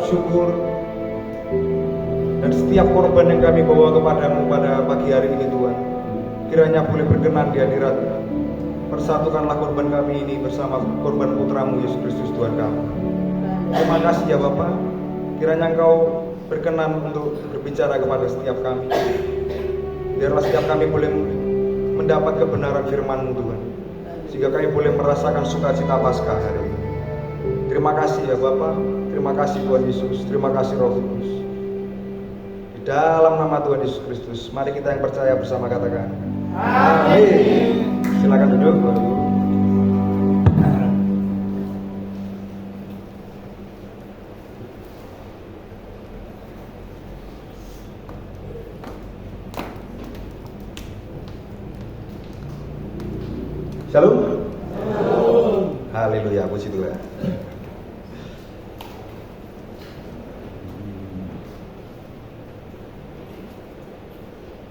syukur, dan setiap korban yang kami bawa kepadamu pada pagi hari ini Tuhan, kiranya boleh berkenan di hadirat-Mu. Persatukanlah korban kami ini bersama korban putramu Yesus Kristus Tuhan kami. Terima kasih ya Bapa, kiranya Engkau berkenan untuk berbicara kepada setiap kami. Biarlah setiap kami boleh mendapat kebenaran firman-Mu Tuhan, sehingga kami boleh merasakan sukacita Paskah hari ini. Terima kasih ya Bapa, terima kasih Tuhan Yesus, terima kasih Roh Kudus. Di dalam nama Tuhan Yesus Kristus, mari kita yang percaya bersama katakan amin. Silakan duduk Bapak Ibu. Shalom. Haleluya, puji Tuhan.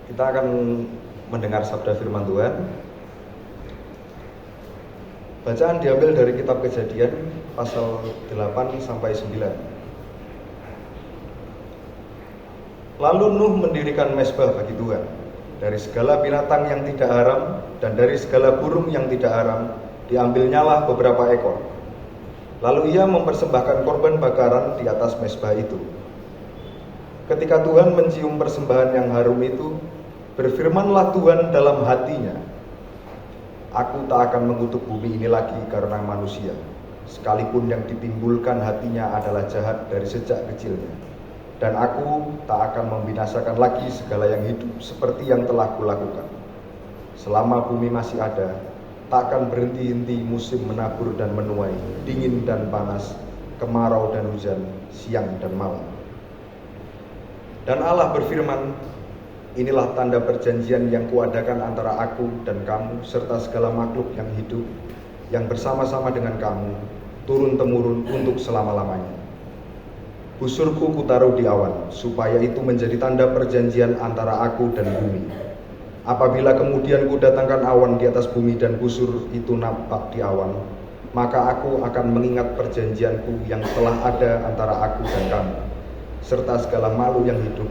Kita akan mendengar sabda firman Tuhan. Bacaan diambil dari kitab Kejadian pasal 8 sampai 9. Lalu Nuh mendirikan mezbah bagi Tuhan dari segala binatang yang tidak haram dan dari segala burung yang tidak haram, diambilnyalah beberapa ekor. Lalu ia mempersembahkan korban bakaran di atas mezbah itu. Ketika Tuhan mencium persembahan yang harum itu, berfirmanlah Tuhan dalam hatinya, aku tak akan mengutuk bumi ini lagi karena manusia, sekalipun yang ditimbulkan hatinya adalah jahat dari sejak kecilnya. Dan aku tak akan membinasakan lagi segala yang hidup seperti yang telah kulakukan. Selama bumi masih ada, tak akan berhenti-henti musim menabur dan menuai, dingin dan panas, kemarau dan hujan, siang dan malam. Dan Allah berfirman, inilah tanda perjanjian yang kuadakan antara aku dan kamu serta segala makhluk yang hidup yang bersama-sama dengan kamu turun-temurun untuk selama-lamanya. Busurku kutaruh di awan, supaya itu menjadi tanda perjanjian antara aku dan bumi. Apabila kemudian kudatangkan awan di atas bumi dan busur itu nampak di awan, maka aku akan mengingat perjanjianku yang telah ada antara aku dan kamu, serta segala makhluk yang hidup,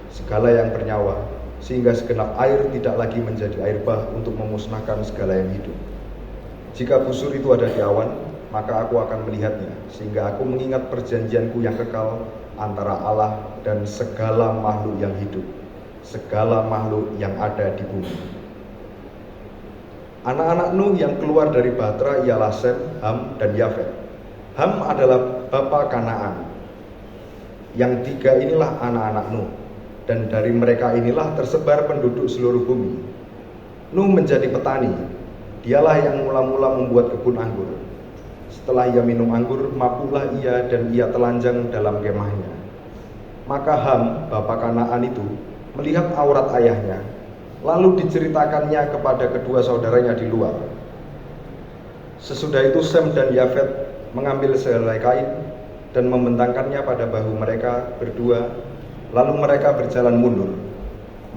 segala yang bernyawa, sehingga segenap air tidak lagi menjadi air bah untuk memusnahkan segala yang hidup. Jika busur itu ada di awan, maka aku akan melihatnya, sehingga aku mengingat perjanjianku yang kekal antara Allah dan segala makhluk yang hidup, segala makhluk yang ada di bumi. Anak-anak Nuh yang keluar dari Bahtera ialah Sem, Ham, dan Yafet. Ham adalah bapa Kanaan. Yang tiga inilah anak-anak Nuh, dan dari mereka inilah tersebar penduduk seluruh bumi. Nuh menjadi petani, dialah yang mula-mula membuat kebun anggur. Setelah ia minum anggur, mabuklah ia dan ia telanjang dalam kemahnya. Maka Ham, bapa Kanaan itu, melihat aurat ayahnya, lalu diceritakannya kepada kedua saudaranya di luar. Sesudah itu Sem dan Yafet mengambil sehelai kain dan membentangkannya pada bahu mereka berdua, lalu mereka berjalan mundur.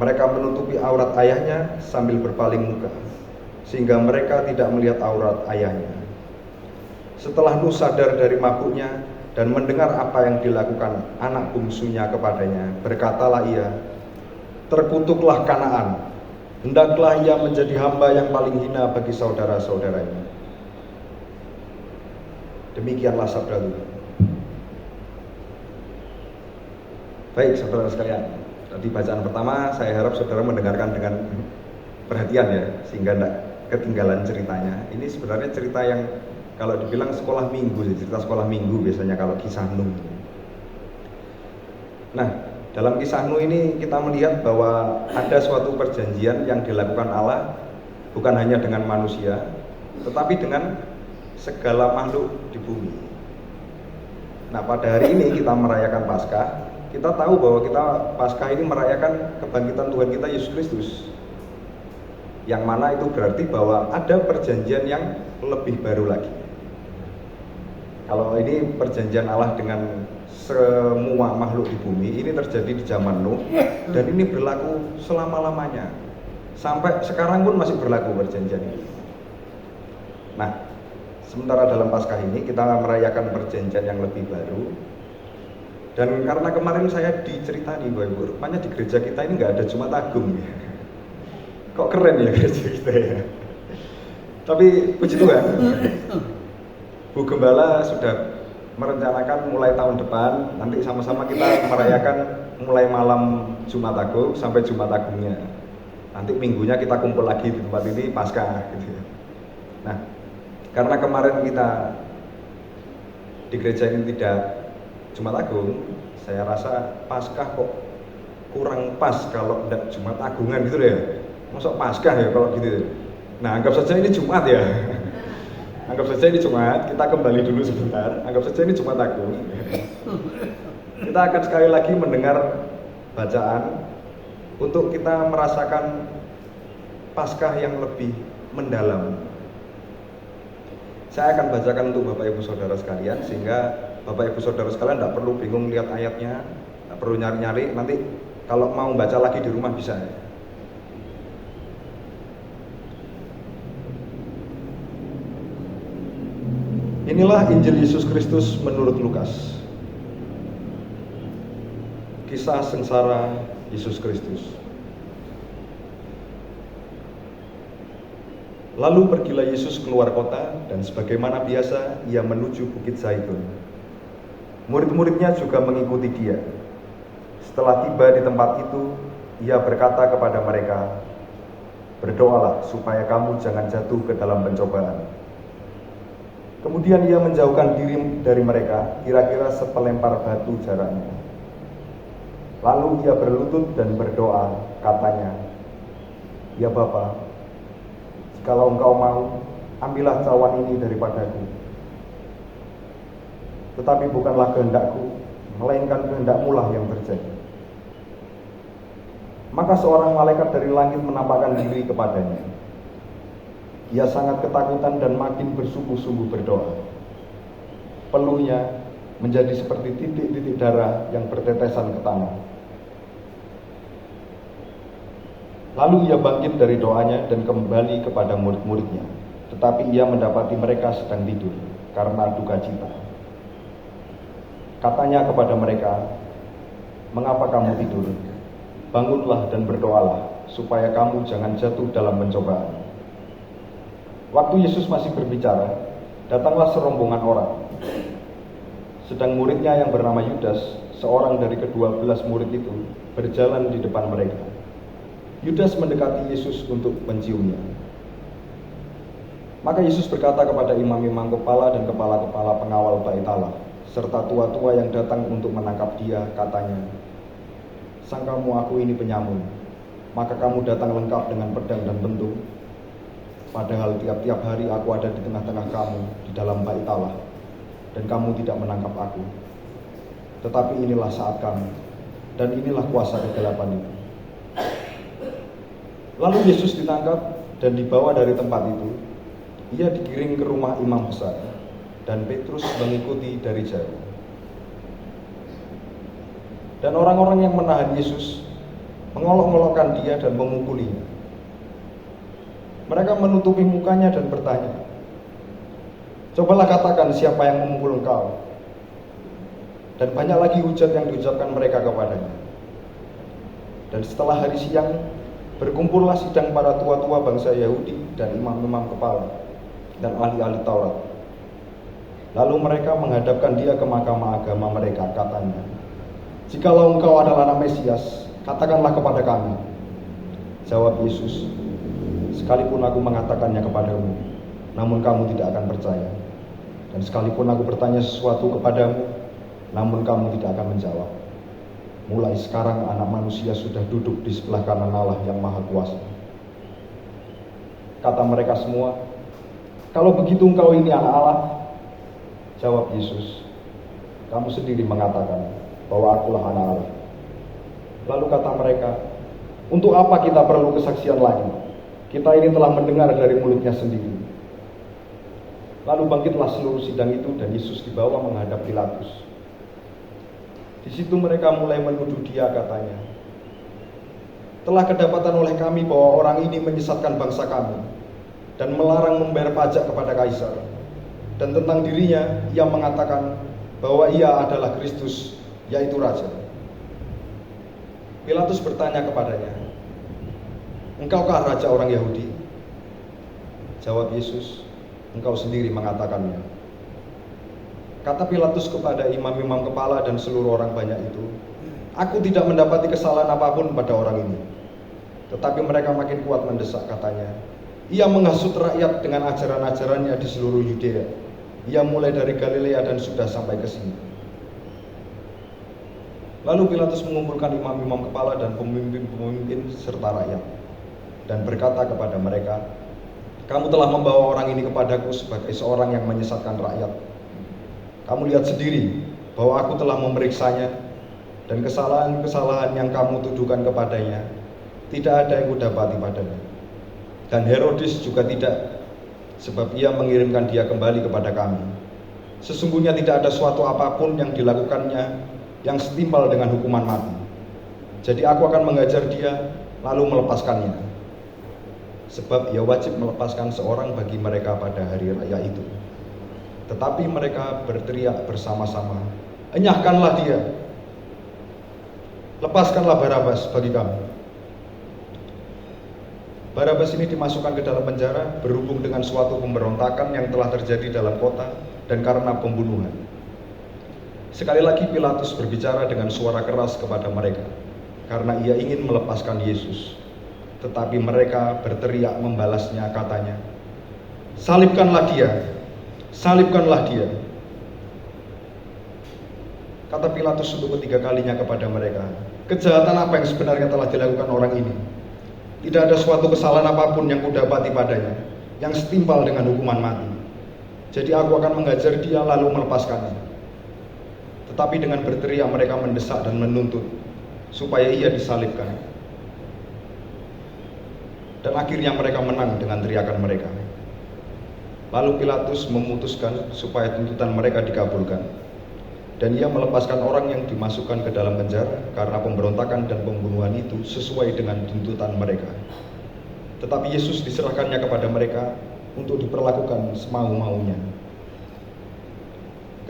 Mereka menutupi aurat ayahnya sambil berpaling muka, sehingga mereka tidak melihat aurat ayahnya. Setelah Nuh sadar dari mabuknya dan mendengar apa yang dilakukan anak bungsunya kepadanya, berkatalah ia, terkutuklah Kanaan, hendaklah ia menjadi hamba yang paling hina bagi saudara-saudaranya. Demikianlah sabda Tuhan. Baik saudara sekalian, tadi bacaan pertama saya harap saudara mendengarkan dengan perhatian ya, sehingga tidak ketinggalan ceritanya. Ini sebenarnya cerita yang kalau dibilang sekolah minggu, cerita sekolah minggu biasanya kalau kisah Nuh. Nah, dalam kisah Nuh ini kita melihat bahwa ada suatu perjanjian yang dilakukan Allah bukan hanya dengan manusia, tetapi dengan segala makhluk di bumi. Nah, pada hari ini kita merayakan Paskah. Kita tahu bahwa kita Paskah ini merayakan kebangkitan Tuhan kita Yesus Kristus. Yang mana itu berarti bahwa ada perjanjian yang lebih baru lagi. Kalau ini perjanjian Allah dengan semua makhluk di bumi, ini terjadi di zaman Nuh, dan ini berlaku selama-lamanya. Sampai sekarang pun masih berlaku perjanjian ini. Nah, sementara dalam Paskah ini kita merayakan perjanjian yang lebih baru, Dan karena kemarin saya diceritani Bapak Ibu, rupanya di gereja kita ini nggak ada Jumat Agung ya. Kok keren ya gereja kita ya. Tapi puji Tuhan, Bu Gembala sudah merencanakan mulai tahun depan nanti sama-sama kita merayakan mulai malam Jumat Agung sampai Jumat Agungnya. Nanti minggunya kita kumpul lagi di tempat ini Paskah gitu ya. Nah, karena kemarin kita di gereja ini tidak Jumat Agung, saya rasa Paskah kok kurang pas kalau tidak Jumat Agungan gitu ya. Masuk Paskah ya kalau gitu. Nah, anggap saja ini Jumat ya. Anggap saja ini Jumat, kita kembali dulu sebentar. Anggap saja ini Jumat Agung. Kita akan sekali lagi mendengar bacaan untuk kita merasakan Paskah yang lebih mendalam. Saya akan bacakan untuk Bapak Ibu Saudara sekalian, sehingga Bapak Ibu Saudara sekalian tidak perlu bingung lihat ayatnya, tidak perlu nyari-nyari. Nanti kalau mau baca lagi di rumah bisa. Inilah Injil Yesus Kristus menurut Lukas. Kisah sengsara Yesus Kristus. Lalu pergilah Yesus keluar kota, dan sebagaimana biasa ia menuju Bukit Zaitun. Murid-muridnya juga mengikuti dia. Setelah tiba di tempat itu, ia berkata kepada mereka, "Berdoalah supaya kamu jangan jatuh ke dalam pencobaan." Kemudian ia menjauhkan diri dari mereka, kira-kira sepelempar batu jaraknya. Lalu ia berlutut dan berdoa, katanya, "Ya Bapa, jikalau Engkau mau, ambillah cawan ini daripadaku. Tetapi bukanlah kehendakku, melainkan kehendak-Mu lah yang terjadi." Maka seorang malaikat dari langit menampakkan diri kepadanya. Ia sangat ketakutan dan makin bersungguh-sungguh berdoa. Peluhnya menjadi seperti titik-titik darah yang bertetesan ke tanah. Lalu ia bangkit dari doanya dan kembali kepada murid-muridnya. Tetapi ia mendapati mereka sedang tidur karena duka cita. Katanya kepada mereka, "Mengapa kamu tidur? Bangunlah dan berdoalah, supaya kamu jangan jatuh dalam pencobaan." Waktu Yesus masih berbicara, datanglah serombongan orang. Sedang muridnya yang bernama Yudas, seorang dari ke-12 murid itu, berjalan di depan mereka. Yudas mendekati Yesus untuk menciumnya. Maka Yesus berkata kepada imam-imam kepala dan kepala-kepala pengawal bait Allah, serta tua-tua yang datang untuk menangkap dia, katanya, "Sangkamu aku ini penyamun, maka kamu datang lengkap dengan pedang dan bentuk. Padahal tiap-tiap hari aku ada di tengah-tengah kamu di dalam bait Allah, dan kamu tidak menangkap aku. Tetapi inilah saat kamu, dan inilah kuasa kegelapan itu." Lalu Yesus ditangkap dan dibawa dari tempat itu. Ia digiring ke rumah imam besar, dan Petrus mengikuti dari jauh. Dan orang-orang yang menahan Yesus mengolok-olokkan dia dan memukulinya. Mereka menutupi mukanya dan bertanya, "Cobalah katakan siapa yang memukul engkau?" Dan banyak lagi hujat yang diucapkan mereka kepadanya. Dan setelah hari siang, berkumpullah sidang para tua-tua bangsa Yahudi dan imam-imam kepala dan ahli-ahli Taurat. Lalu mereka menghadapkan dia ke mahkamah agama mereka, katanya, "Jikalau engkau adalah anak Mesias, katakanlah kepada kami." Jawab Yesus, "Sekalipun aku mengatakannya kepadamu, namun kamu tidak akan percaya. Dan sekalipun aku bertanya sesuatu kepadamu, namun kamu tidak akan menjawab. Mulai sekarang anak manusia sudah duduk di sebelah kanan Allah yang Maha Kuasa." Kata mereka semua, "Kalau begitu engkau ini anak Allah?" Jawab Yesus, "Kamu sendiri mengatakan bahwa akulah anak Allah." Lalu kata mereka, "Untuk apa kita perlu kesaksian lagi? Kita ini telah mendengar dari mulutnya sendiri." Lalu bangkitlah seluruh sidang itu dan Yesus dibawa menghadap Pilatus. Di situ mereka mulai menuduh dia, katanya, "Telah kedapatan oleh kami bahwa orang ini menyesatkan bangsa kami dan melarang membayar pajak kepada Kaisar. Dan tentang dirinya ia mengatakan bahwa ia adalah Kristus yaitu raja. Pilatus bertanya kepadanya, "Engkaukah raja orang Yahudi?" Jawab Yesus, "Engkau sendiri mengatakannya." Kata Pilatus kepada imam-imam kepala dan seluruh orang banyak itu, "Aku tidak mendapati kesalahan apapun pada orang ini." Tetapi mereka makin kuat mendesak, katanya, "Ia menghasut rakyat dengan ajaran-ajarannya di seluruh Yudea. Ia mulai dari Galilea dan sudah sampai ke sini." Lalu Pilatus mengumpulkan imam-imam kepala dan pemimpin-pemimpin serta rakyat dan berkata kepada mereka, "Kamu telah membawa orang ini kepadaku sebagai seorang yang menyesatkan rakyat. Kamu lihat sendiri bahwa aku telah memeriksanya, dan kesalahan-kesalahan yang kamu tuduhkan kepadanya tidak ada yang kudapati padanya. Dan Herodes juga tidak, sebab ia mengirimkan dia kembali kepada kami. Sesungguhnya tidak ada suatu apapun yang dilakukannya yang setimpal dengan hukuman mati. Jadi aku akan mengajar dia lalu melepaskannya. Sebab ia wajib melepaskan seorang bagi mereka pada hari raya itu." Tetapi mereka berteriak bersama-sama, "Enyahkanlah dia! Lepaskanlah Barabas bagi kami." Barabas ini dimasukkan ke dalam penjara berhubung dengan suatu pemberontakan yang telah terjadi dalam kota dan karena pembunuhan. Sekali lagi Pilatus berbicara dengan suara keras kepada mereka karena ia ingin melepaskan Yesus. Tetapi mereka berteriak membalasnya, katanya, "Salibkanlah dia! Salibkanlah dia!" Kata Pilatus untuk ketiga kalinya kepada mereka, "Kejahatan apa yang sebenarnya telah dilakukan orang ini? Tidak ada suatu kesalahan apapun yang kudapati padanya yang setimpal dengan hukuman mati. Jadi aku akan mengajar dia lalu melepaskannya." Tetapi dengan berteriak mereka mendesak dan menuntut supaya ia disalibkan. Dan akhirnya mereka menang dengan teriakan mereka. Lalu Pilatus memutuskan supaya tuntutan mereka dikabulkan, dan ia melepaskan orang yang dimasukkan ke dalam penjara karena pemberontakan dan pembunuhan itu sesuai dengan tuntutan mereka. Tetapi Yesus diserahkannya kepada mereka untuk diperlakukan semau-maunya.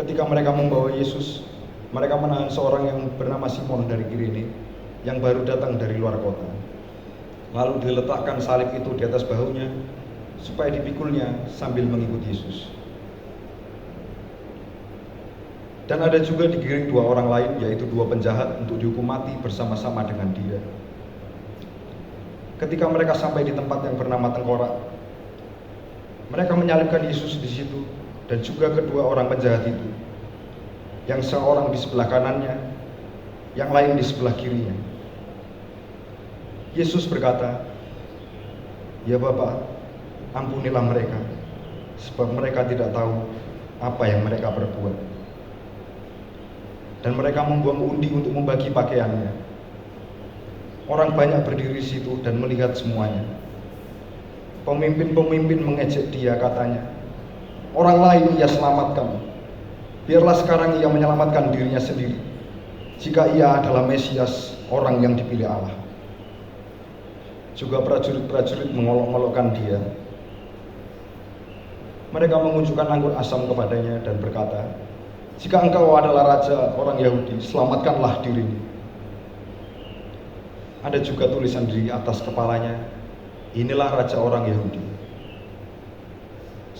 Ketika mereka membawa Yesus, mereka menahan seorang yang bernama Simon dari Kirene yang baru datang dari luar kota. Lalu diletakkan salib itu di atas bahunya supaya dipikulnya sambil mengikut Yesus. Dan ada juga digiring dua orang lain, yaitu dua penjahat, untuk dihukum mati bersama-sama dengan dia. Ketika mereka sampai di tempat yang bernama Tengkorak, mereka menyalibkan Yesus di situ dan juga kedua orang penjahat itu, yang seorang di sebelah kanannya, yang lain di sebelah kirinya. Yesus berkata, "Ya Bapa, ampunilah mereka, sebab mereka tidak tahu apa yang mereka perbuat." Dan mereka membuang undi untuk membagi pakaiannya. Orang banyak berdiri di situ dan melihat semuanya. Pemimpin-pemimpin mengejek dia, katanya, "Orang lain ia selamatkan. Biarlah sekarang ia menyelamatkan dirinya sendiri, jika ia adalah Mesias, orang yang dipilih Allah." Juga prajurit-prajurit mengolok-olokkan dia. Mereka mengunjukkan anggur asam kepadanya dan berkata, "Jika engkau adalah raja orang Yahudi, selamatkanlah dirimu." Ada juga tulisan di atas kepalanya, "Inilah raja orang Yahudi."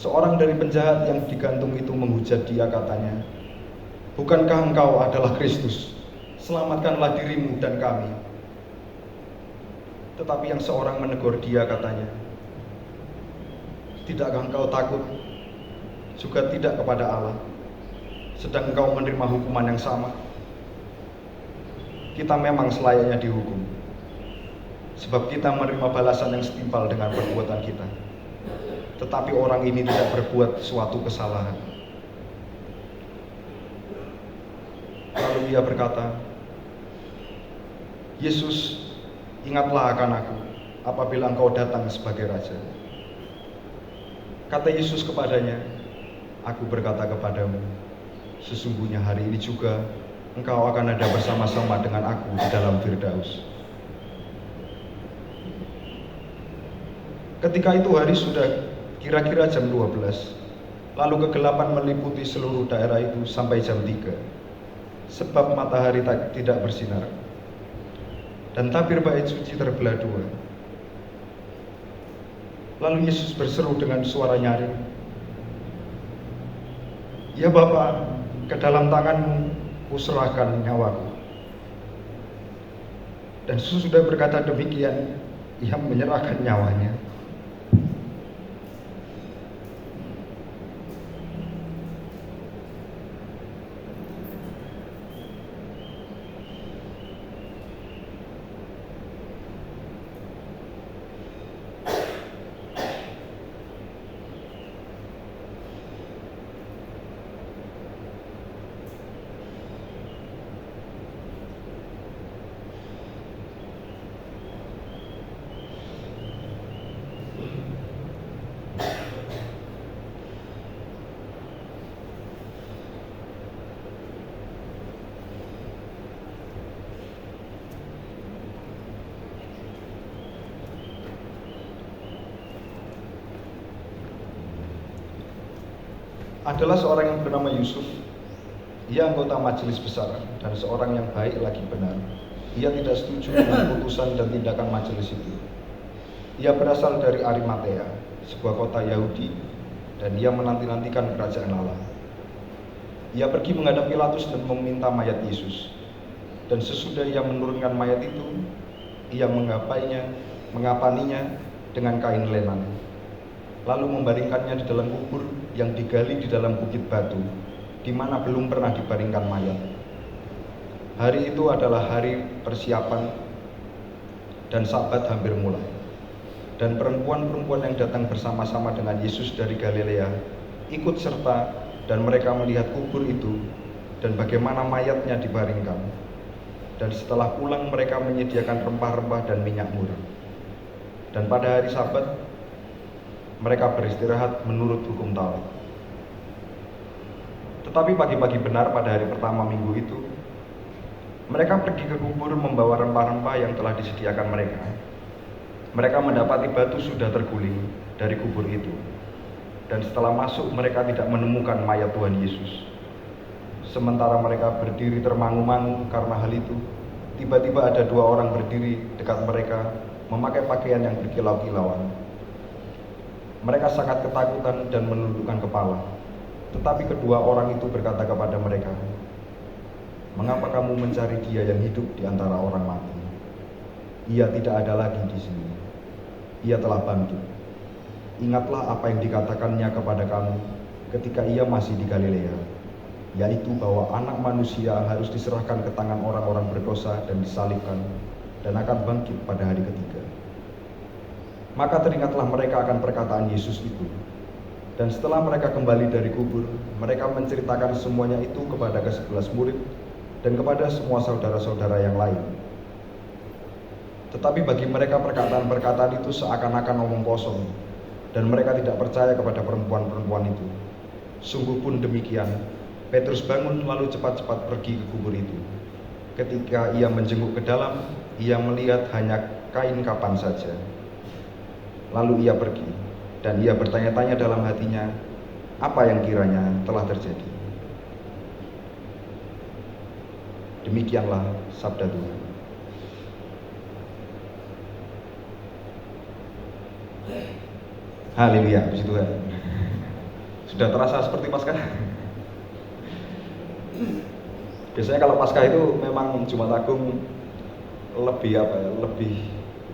Seorang dari penjahat yang digantung itu menghujat dia, katanya, "Bukankah engkau adalah Kristus? Selamatkanlah dirimu dan kami." Tetapi yang seorang menegur dia, katanya, "Tidakkah engkau takut juga tidak kepada Allah, sedang engkau menerima hukuman yang sama? Kita memang selayaknya dihukum, sebab kita menerima balasan yang setimpal dengan perbuatan kita. Tetapi orang ini tidak berbuat suatu kesalahan." Lalu dia berkata, "Yesus, ingatlah akan aku apabila engkau datang sebagai raja." Kata Yesus kepadanya, "Aku berkata kepadamu, sesungguhnya hari ini juga engkau akan ada bersama-sama dengan aku di dalam Firdaus." Ketika itu hari sudah kira-kira jam 12. Lalu kegelapan meliputi seluruh daerah itu sampai jam 3. sebab matahari tidak bersinar. Dan tabir bait suci terbelah dua. Lalu Yesus berseru dengan suara nyaring, "Ya Bapa, ke dalam tangan-Mu kuserahkan nyawaku." Dan sesudah berkata demikian, Ia menyerahkan nyawanya. Adalah seorang yang bernama Yusuf. Ia anggota majelis besar dan seorang yang baik lagi benar. Ia tidak setuju dengan putusan dan tindakan majelis itu. Ia berasal dari Arimatea, sebuah kota Yahudi, dan ia menanti-nantikan kerajaan Allah. Ia pergi menghadap Pilatus dan meminta mayat Yesus. Dan sesudah ia menurunkan mayat itu, ia mengapaninya dengan kain lenan, lalu membaringkannya di dalam kubur yang digali di dalam bukit batu, di mana belum pernah dibaringkan mayat. Hari itu adalah hari persiapan dan Sabat hampir mulai. Dan perempuan-perempuan yang datang bersama-sama dengan Yesus dari Galilea ikut serta, dan mereka melihat kubur itu dan bagaimana mayatnya dibaringkan. Dan setelah pulang mereka menyediakan rempah-rempah dan minyak murah. Dan pada hari Sabat mereka beristirahat menurut hukum Taurat. Tetapi pagi-pagi benar pada hari pertama minggu itu, mereka pergi ke kubur membawa rempah-rempah yang telah disediakan mereka. Mereka mendapati batu sudah terguling dari kubur itu. Dan setelah masuk mereka tidak menemukan mayat Tuhan Yesus. Sementara mereka berdiri termangu-mangu karena hal itu, tiba-tiba ada dua orang berdiri dekat mereka memakai pakaian yang berkilau-kilauan. Mereka sangat ketakutan dan menundukkan kepala. Tetapi kedua orang itu berkata kepada mereka, "Mengapa kamu mencari Dia yang hidup di antara orang mati? Ia tidak ada lagi di sini. Ia telah bangkit. Ingatlah apa yang dikatakannya kepada kamu ketika Ia masih di Galilea, yaitu bahwa Anak Manusia harus diserahkan ke tangan orang-orang berdosa dan disalibkan, dan akan bangkit pada hari ketiga." Maka teringatlah mereka akan perkataan Yesus itu. Dan setelah mereka kembali dari kubur, mereka menceritakan semuanya itu kepada ke-11 murid dan kepada semua saudara-saudara yang lain. Tetapi bagi mereka perkataan-perkataan itu seakan-akan omong kosong, dan mereka tidak percaya kepada perempuan-perempuan itu. Sungguh pun demikian, Petrus bangun lalu cepat-cepat pergi ke kubur itu. Ketika ia menjenguk ke dalam, ia melihat hanya kain kapan saja. Lalu ia pergi, dan ia bertanya-tanya dalam hatinya, apa yang kiranya telah terjadi. Demikianlah sabda Tuhan. Haleluya, puji Tuhan. Sudah terasa seperti Paskah? Biasanya kalau Paskah itu memang Jumat Agung lebih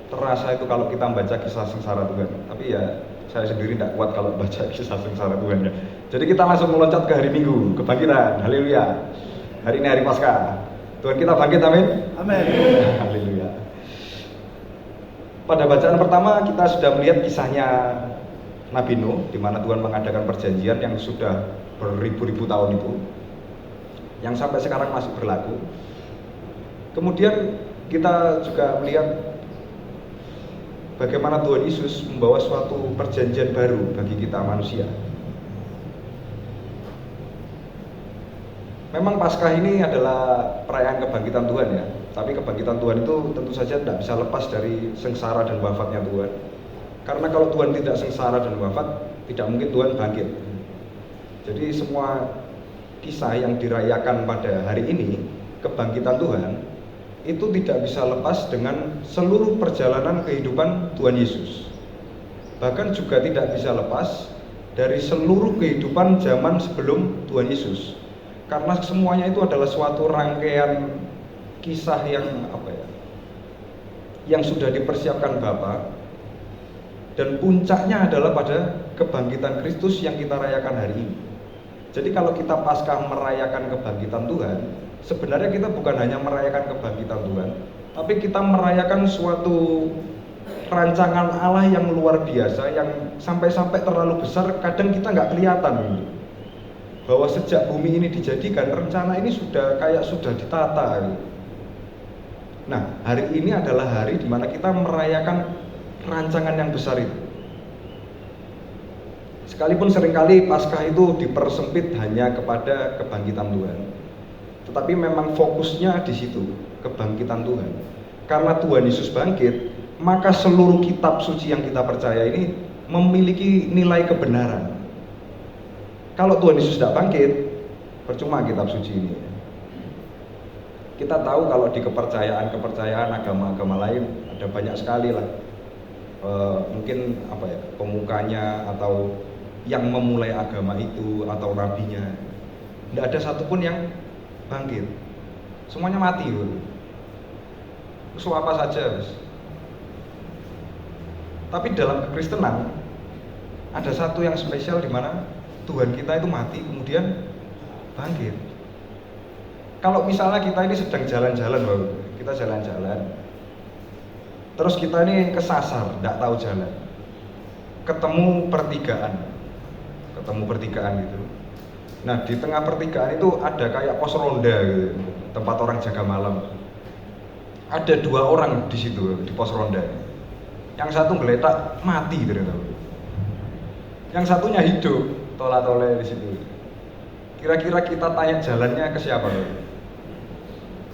terasa itu kalau kita membaca kisah sengsara Tuhan. Tapi ya saya sendiri tidak kuat kalau baca kisah sengsara Tuhan ya. Jadi kita langsung meloncat ke hari Minggu, kebangkitan. Haleluya. Hari ini hari Paskah. Tuhan kita bangkit, amin. Amin. Haleluya. Pada bacaan pertama kita sudah melihat kisahnya Nabi Nuh, di mana Tuhan mengadakan perjanjian yang sudah beribu-ribu tahun itu, yang sampai sekarang masih berlaku. Kemudian kita juga melihat bagaimana Tuhan Yesus membawa suatu perjanjian baru bagi kita manusia. Memang Paskah ini adalah perayaan kebangkitan Tuhan ya. Tapi kebangkitan Tuhan itu tentu saja tidak bisa lepas dari sengsara dan wafatnya Tuhan. Karena kalau Tuhan tidak sengsara dan wafat, tidak mungkin Tuhan bangkit. Jadi semua kisah yang dirayakan pada hari ini, kebangkitan Tuhan, itu tidak bisa lepas dengan seluruh perjalanan kehidupan Tuhan Yesus. Bahkan juga tidak bisa lepas dari seluruh kehidupan zaman sebelum Tuhan Yesus. Karena semuanya itu adalah suatu rangkaian kisah yang sudah dipersiapkan Bapa, dan puncaknya adalah pada kebangkitan Kristus yang kita rayakan hari ini. Jadi kalau kita Paskah merayakan kebangkitan Tuhan, sebenarnya kita bukan hanya merayakan kebangkitan Tuhan, tapi kita merayakan suatu rancangan Allah yang luar biasa, yang sampai-sampai terlalu besar, kadang kita nggak kelihatan. Bahwa sejak bumi ini dijadikan, rencana ini sudah ditata. Nah, hari ini adalah hari di mana kita merayakan rancangan yang besar itu. Sekalipun seringkali Paskah itu dipersempit hanya kepada kebangkitan Tuhan, tetapi memang fokusnya di situ, kebangkitan Tuhan. Karena Tuhan Yesus bangkit, maka seluruh kitab suci yang kita percaya ini memiliki nilai kebenaran. Kalau Tuhan Yesus tidak bangkit, percuma kitab suci ini. Kita tahu kalau di kepercayaan agama-agama lain ada banyak sekali lah, mungkin pemukanya atau yang memulai agama itu atau nabinya, tidak ada satupun yang bangkit, semuanya mati. Itu apa saja. Tapi dalam kekristenan ada satu yang spesial di mana Tuhan kita itu mati kemudian bangkit. Kalau misalnya kita ini sedang jalan-jalan, kita jalan-jalan, terus kita ini kesasar, tidak tahu jalan, ketemu pertigaan gitu. Nah, di tengah pertigaan itu ada kayak pos ronda gitu, tempat orang jaga malam. Ada 2 orang di situ di pos ronda. Yang satu geletak mati ternyata. Yang satunya hidup, tola-tole di situ. Kira-kira kita tanya jalannya ke siapa?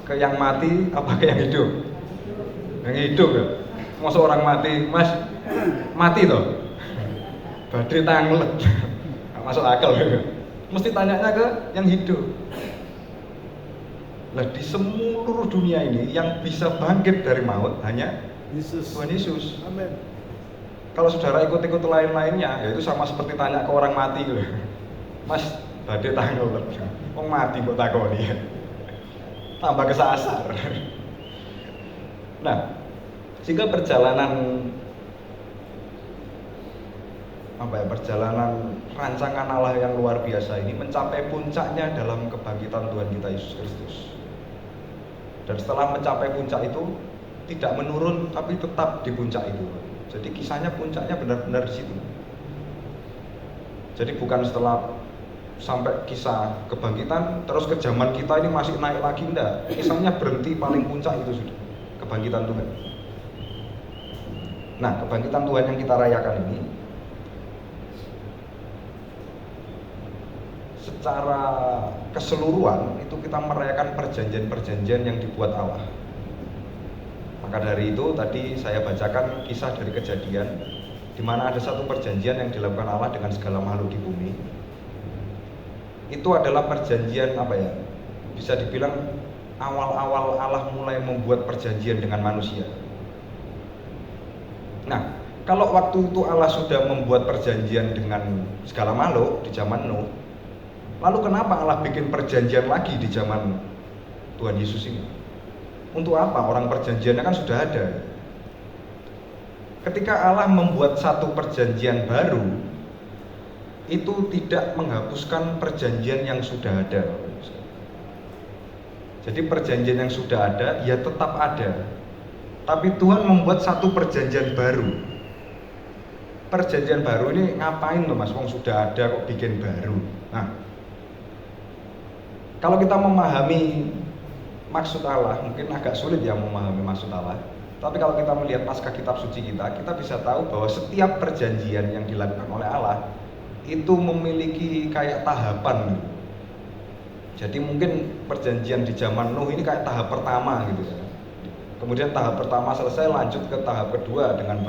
Ke yang mati apa ke yang hidup? Yang hidup ya. Masa orang mati, Mas, mati toh? Badri tanglet. Masuk akal ya. Mesti tanyanya ke yang hidup. Nah, di seluruh dunia ini yang bisa bangkit dari maut hanya Yesus. Tuhan Yesus. Amin. Kalau saudara ikut-ikut lain-lainnya, ya itu sama seperti tanya ke orang mati gitu. Mas, badhe tanglet. Wong mati kok takoni ya. Tambah kesasar. Nah, sehingga perjalanan rancangan Allah yang luar biasa ini mencapai puncaknya dalam kebangkitan Tuhan kita Yesus Kristus. Dan setelah mencapai puncak itu tidak menurun tapi tetap di puncak itu. Jadi kisahnya puncaknya benar-benar di situ. Jadi bukan setelah sampai kisah kebangkitan terus ke zaman kita ini masih naik lagi, enggak. Kisahnya berhenti paling puncak itu sudah kebangkitan Tuhan. Nah, kebangkitan Tuhan yang kita rayakan ini secara keseluruhan itu kita merayakan perjanjian-perjanjian yang dibuat Allah. Maka dari itu tadi saya bacakan kisah dari Kejadian, di mana ada satu perjanjian yang dilakukan Allah dengan segala makhluk di bumi. Itu adalah perjanjian bisa dibilang awal-awal Allah mulai membuat perjanjian dengan manusia. Nah, kalau waktu itu Allah sudah membuat perjanjian dengan segala makhluk di zaman Nuh, lalu kenapa Allah bikin perjanjian lagi di zaman Tuhan Yesus ini? Untuk apa? Orang perjanjiannya kan sudah ada. Ketika Allah membuat satu perjanjian baru, itu tidak menghapuskan perjanjian yang sudah ada. Jadi perjanjian yang sudah ada, ya tetap ada. Tapi Tuhan membuat satu perjanjian baru. Perjanjian baru ini ngapain loh Mas? Wong sudah ada kok bikin baru. Nah, kalau kita memahami maksud Allah, mungkin agak sulit ya memahami maksud Allah. Tapi kalau kita melihat naskah kitab suci kita bisa tahu bahwa setiap perjanjian yang dilakukan oleh Allah itu memiliki kayak tahapan. Jadi mungkin perjanjian di zaman Nuh ini kayak tahap pertama gitu ya. Kemudian tahap pertama selesai, lanjut ke tahap kedua dengan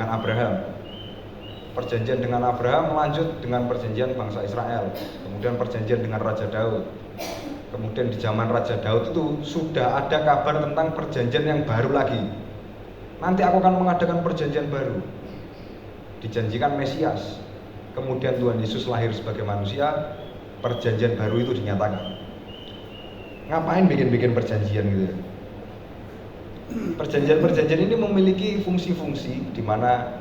Abraham. Perjanjian dengan Abraham lanjut dengan perjanjian bangsa Israel, kemudian perjanjian dengan Raja Daud. Kemudian di zaman Raja Daud itu sudah ada kabar tentang perjanjian yang baru lagi. Nanti aku akan mengadakan perjanjian baru. Dijanjikan Mesias. Kemudian Tuhan Yesus lahir sebagai manusia, perjanjian baru itu dinyatakan. Ngapain bikin-bikin perjanjian gitu ya? Perjanjian-perjanjian ini memiliki fungsi-fungsi di mana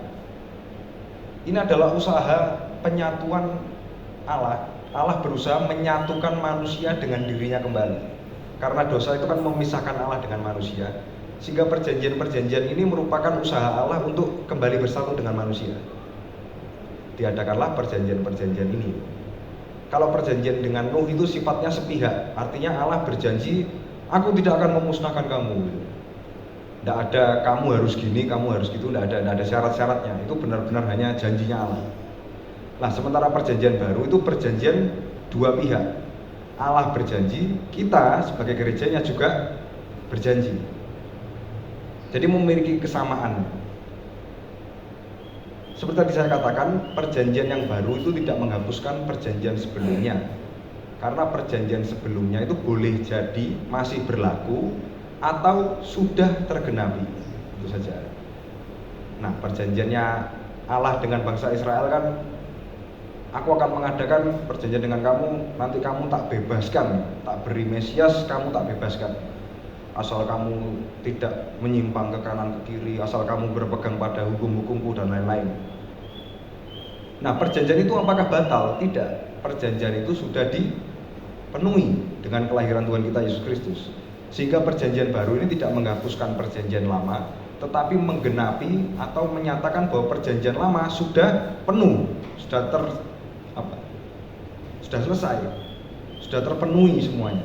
ini adalah usaha penyatuan Allah. Allah berusaha menyatukan manusia dengan dirinya kembali. Karena dosa itu kan memisahkan Allah dengan manusia. Sehingga perjanjian-perjanjian ini merupakan usaha Allah untuk kembali bersatu dengan manusia. Diadakanlah perjanjian-perjanjian ini. Kalau perjanjian dengan Nuh itu sifatnya sepihak. Artinya Allah berjanji, aku tidak akan memusnahkan kamu. Tidak ada kamu harus gini, kamu harus gitu, tidak ada syarat-syaratnya. Itu benar-benar hanya janjinya Allah. Nah, sementara perjanjian baru itu perjanjian dua pihak. Allah berjanji, kita sebagai gerejanya juga berjanji. Jadi memiliki kesamaan. Seperti tadi saya katakan, perjanjian yang baru itu tidak menghapuskan perjanjian sebelumnya. Karena perjanjian sebelumnya itu boleh jadi masih berlaku atau sudah tergenapi. Itu saja. Nah, perjanjiannya Allah dengan bangsa Israel kan, aku akan mengadakan perjanjian dengan kamu, nanti kamu tak bebaskan, tak beri Mesias, kamu tak bebaskan. Asal kamu tidak menyimpang ke kanan ke kiri, asal kamu berpegang pada hukum-hukumku dan lain-lain. Nah, perjanjian itu apakah batal? Tidak. Perjanjian itu sudah dipenuhi dengan kelahiran Tuhan kita Yesus Kristus. Sehingga perjanjian baru ini tidak menghapuskan perjanjian lama, tetapi menggenapi atau menyatakan bahwa perjanjian lama sudah penuh, sudah selesai, sudah terpenuhi semuanya.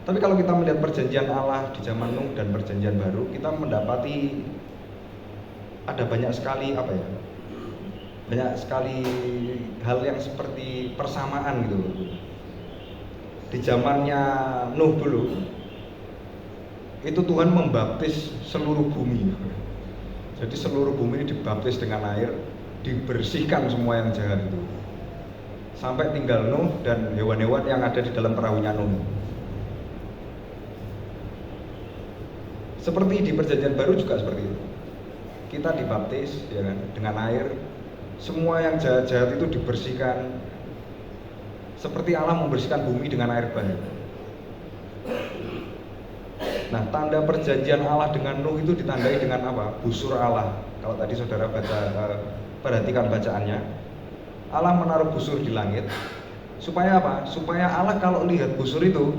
Tapi kalau kita melihat perjanjian Allah di zaman Nuh dan perjanjian baru, kita mendapati ada banyak sekali banyak sekali hal yang seperti persamaan gitu. Di zamannya Nuh dulu, itu Tuhan membaptis seluruh bumi. Jadi seluruh bumi ini dibaptis dengan air, dibersihkan semua yang jahat itu. Sampai tinggal Nuh dan hewan-hewan yang ada di dalam perahunya Nuh. Seperti di perjanjian baru juga seperti itu. Kita dibaptis ya kan, dengan air, semua yang jahat-jahat itu dibersihkan. Seperti Allah membersihkan bumi dengan air bah. Nah, tanda perjanjian Allah dengan Nuh itu ditandai dengan apa? Busur Allah. Kalau tadi saudara perhatikan bacaannya, Allah menaruh busur di langit. Supaya apa? Supaya Allah kalau lihat busur itu,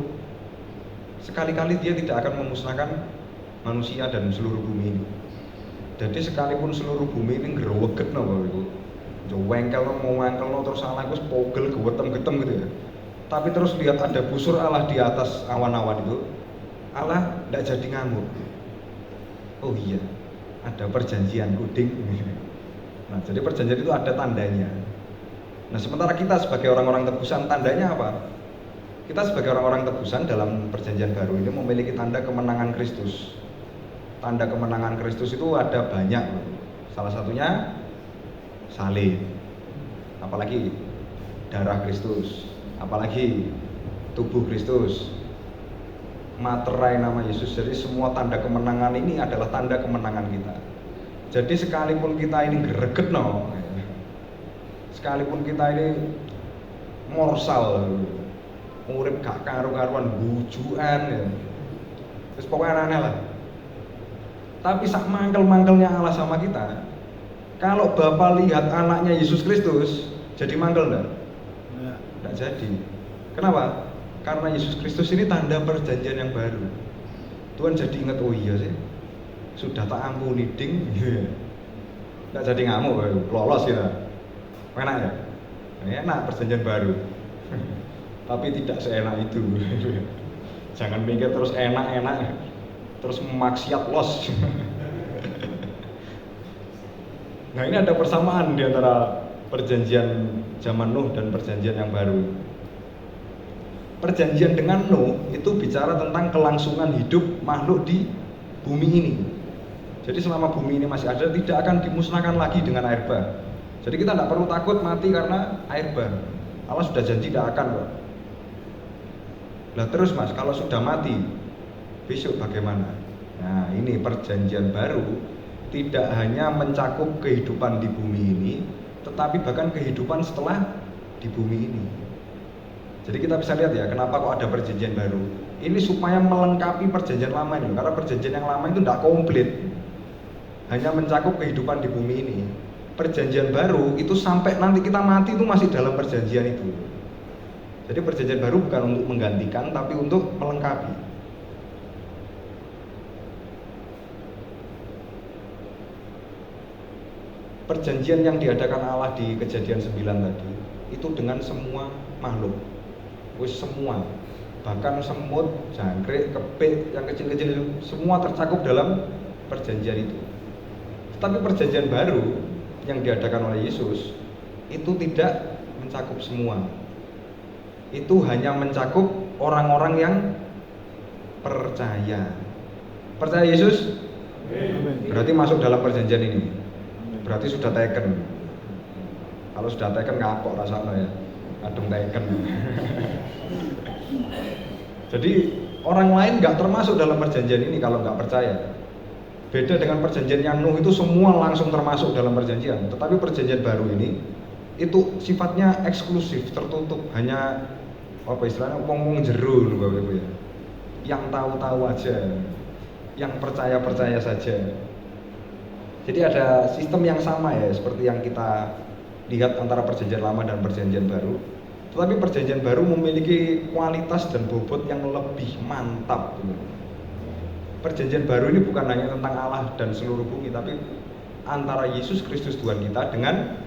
sekali-kali dia tidak akan memusnahkan manusia dan seluruh bumi ini. Jadi sekalipun seluruh bumi ini ngereweget no itu, wengkel no terus Allah itu pogel gewetem-getem gitu ya. Tapi terus lihat ada busur Allah di atas awan-awan itu, Allah tidak jadi ngamuk. Oh iya, ada perjanjian kuding. Nah, jadi perjanjian itu ada tandanya. Nah, sementara kita sebagai orang-orang tebusan, tandanya apa? Kita sebagai orang-orang tebusan dalam perjanjian baru ini memiliki tanda kemenangan Kristus. Tanda kemenangan Kristus itu ada banyak. Salah satunya salib. Apalagi darah Kristus. Apalagi tubuh Kristus. Materai nama Yesus. Jadi semua tanda kemenangan ini adalah tanda kemenangan kita. Jadi sekalipun kita ini greget no, sekalipun kita ini morsal, urip gak karu-karuan, bujuan ya. Terus pokoknya aneh lah. Tapi sak mangkel-mangkelnya Allah sama kita, kalau Bapa lihat anaknya Yesus Kristus, jadi mangkel enggak? Enggak jadi. Kenapa? Karena Yesus Kristus ini tanda perjanjian yang baru. Tuhan jadi ingat, oh iya sih, sudah tak ampuni ding. Enggak jadi ngamuk, lolos kita. Enak ya? Enak perjanjian baru. Tapi tidak seenak itu. Jangan mikir terus enak-enak terus maksiat los. Nah, ini ada persamaan di antara perjanjian zaman Nuh dan perjanjian yang baru. Perjanjian dengan Nuh itu bicara tentang kelangsungan hidup makhluk di bumi ini. Jadi selama bumi ini masih ada, tidak akan dimusnahkan lagi dengan air bah. Jadi kita tidak perlu takut mati karena air bah. Allah sudah janji tidak akan kok. Nah terus mas, kalau sudah mati, besok bagaimana? Nah ini perjanjian baru tidak hanya mencakup kehidupan di bumi ini, tetapi bahkan kehidupan setelah di bumi ini. Jadi kita bisa lihat ya, kenapa kok ada perjanjian baru. Ini supaya melengkapi perjanjian lama ini, karena perjanjian yang lama itu tidak komplit, hanya mencakup kehidupan di bumi ini. Perjanjian baru itu sampai nanti kita mati itu masih dalam perjanjian itu. Jadi perjanjian baru bukan untuk menggantikan, tapi untuk melengkapi. Perjanjian yang diadakan Allah di Kejadian 9 tadi itu dengan semua makhluk, semua, bahkan semut, jangkrik, kepik, yang kecil-kecil itu semua tercakup dalam perjanjian itu. Tetapi perjanjian baru yang diadakan oleh Yesus itu tidak mencakup semua. Itu hanya mencakup orang-orang yang percaya. Percaya Yesus? Berarti masuk dalam perjanjian ini. Berarti sudah taken. Kalau sudah taken ngapok rasanya ya. Adung taken. Jadi orang lain nggak termasuk dalam perjanjian ini kalau nggak percaya. Beda dengan perjanjian yang Nuh itu semua langsung termasuk dalam perjanjian. Tetapi perjanjian baru ini itu sifatnya eksklusif, tertutup, hanya apa istilahnya ngomong jero Bapak Ibu ya. Yang tahu-tahu aja, yang percaya-percaya saja. Jadi ada sistem yang sama ya, seperti yang kita lihat antara perjanjian lama dan perjanjian baru. Tetapi perjanjian baru memiliki kualitas dan bobot yang lebih mantap. Perjanjian baru ini bukan hanya tentang Allah dan seluruh bumi, tapi antara Yesus Kristus Tuhan kita dengan